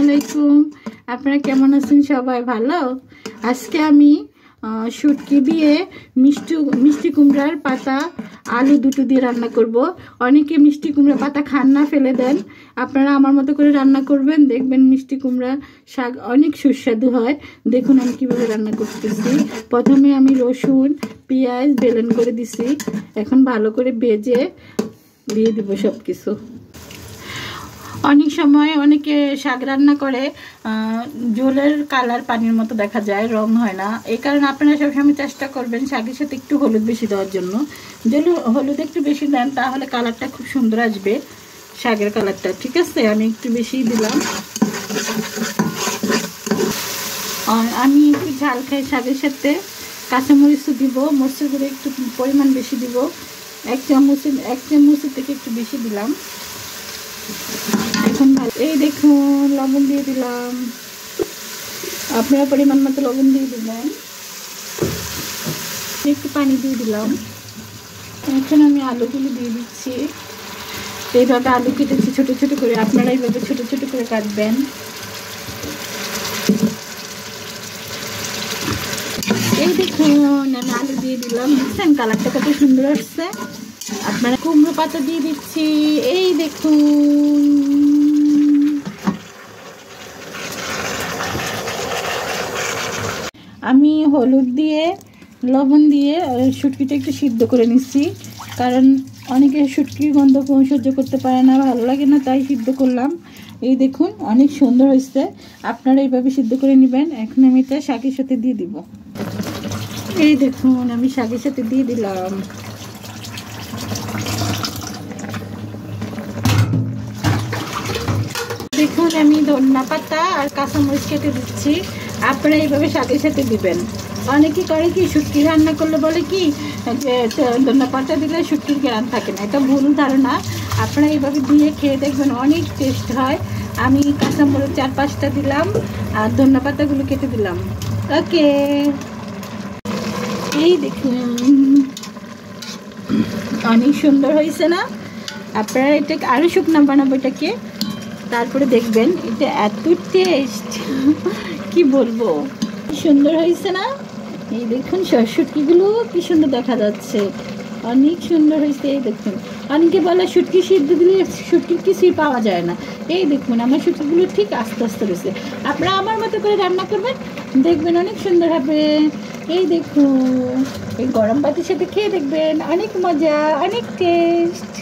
আলাইকুম। আপনারা কেমন আছেন? সবাই ভালো? আজকে আমি শুটকি দিয়ে মিষ্টি কুমড়ার পাতা আলু দুটো দিয়ে রান্না করব। অনেকে মিষ্টি কুমড়া পাতা খান না, ফেলে দেন। আপনারা আমার মতো করে রান্না করবেন, দেখবেন মিষ্টি কুমড়া শাক অনেক সুস্বাদু হয়। দেখুন আমি কিভাবে রান্না করতেছি। প্রথমে আমি রসুন পেঁয়াজ বেলেন করে দিছি, এখন ভালো করে ভেজে দিয়ে দিব সব কিছু। অনেক সময় অনেকে শাক রান্না করে ঝোলের কালার পানির মতো দেখা যায়, রং হয় না। এই কারণে আপনারা সবসময় চেষ্টা করবেন শাকের সাথে একটু হলুদ বেশি দেওয়ার জন্য। যদি হলুদ একটু বেশি দেন তাহলে কালারটা খুব সুন্দর আসবে, শাকের কালারটা। ঠিক আছে, আমি একটু বেশি দিলাম। আর আমি একটু ঝাল খাই শাকের সাথে, কাঁচামরিচও দিব, মরিচের গুঁড়ো একটু পরিমাণ বেশি দিব। এক চামচের থেকে একটু বেশি দিলাম। এখন এই দেখুন লবণ দিয়ে দিলাম, আপনারা পরিমাণ মতো লবণ দিয়ে দিবেন। একটু পানি দিয়ে দিলাম। এখন আমি আলুগুলো দিয়ে দিচ্ছি। এইভাবে আলু কেটেছি ছোট ছোট করে, আপনারা এইভাবে ছোট ছোট করে কাটবেন। এই দেখুন আমি আলু দিয়ে দিলাম, দেখছেন কালারটা কত সুন্দর আসছে। আপনারা কুমড়ো পাতা দিয়ে দিচ্ছি। এই দেখুন আমি হলুদ দিয়ে লবণ দিয়ে শুটকিটা একটু সিদ্ধ করে নিচ্ছি, কারণ অনেকে শুটকির গন্ধ সহ্য করতে পারে না, ভালো লাগে না, তাই সিদ্ধ করলাম। এই দেখুন অনেক সুন্দর হয়েছে, আপনারা এইভাবে সিদ্ধ করে নেবেন। এখন আমি এটা শাকের সাথে দিয়ে দিব। এই দেখুন আমি শাকের সাথে দিয়ে দিলাম। দেখুন আমি ধনিয়া পাতা আর কাঁচামরিচ কেটে দিচ্ছি, আপনারা এইভাবে শাকের সাথে দিবেন। অনেকে করে কি শুটকি রান্না করলে বলে কি যে ধনিয়া পাতা দিলে শুটকির গ্রান থাকে না, এটা ভুল ধারণা। আপনারা এইভাবে দিয়ে খেয়ে দেখবেন অনেক টেস্ট হয়। আমি কাঁচামরিচ 4-5টা দিলাম আর ধনিয়া পাতাগুলো কেটে দিলাম। ওকে, এই দেখুন অনেক সুন্দর হয়েছে না? আপনারা এটাকে আরও শুকনো বানাবো এটাকে, তারপরে দেখবেন এটা এত টেস্ট কি বলবো, সুন্দর হয়েছে না? এই দেখুন শুটকিগুলো কি সুন্দর দেখা যাচ্ছে, অনেক সুন্দর হয়েছে। এই দেখুন অনেকে বলে শুটকি সিদ্ধ দিলে শুটকির কিছুই পাওয়া যায় না। এই দেখুন আমার শুটকিগুলো ঠিক আস্তে আস্তে রয়েছে। আপনারা আমার মতো করে রান্না করবেন, দেখবেন অনেক সুন্দর হবে। এই দেখুন এই গরম ভাতের সাথে খেয়ে দেখবেন, অনেক মজা, অনেক টেস্ট।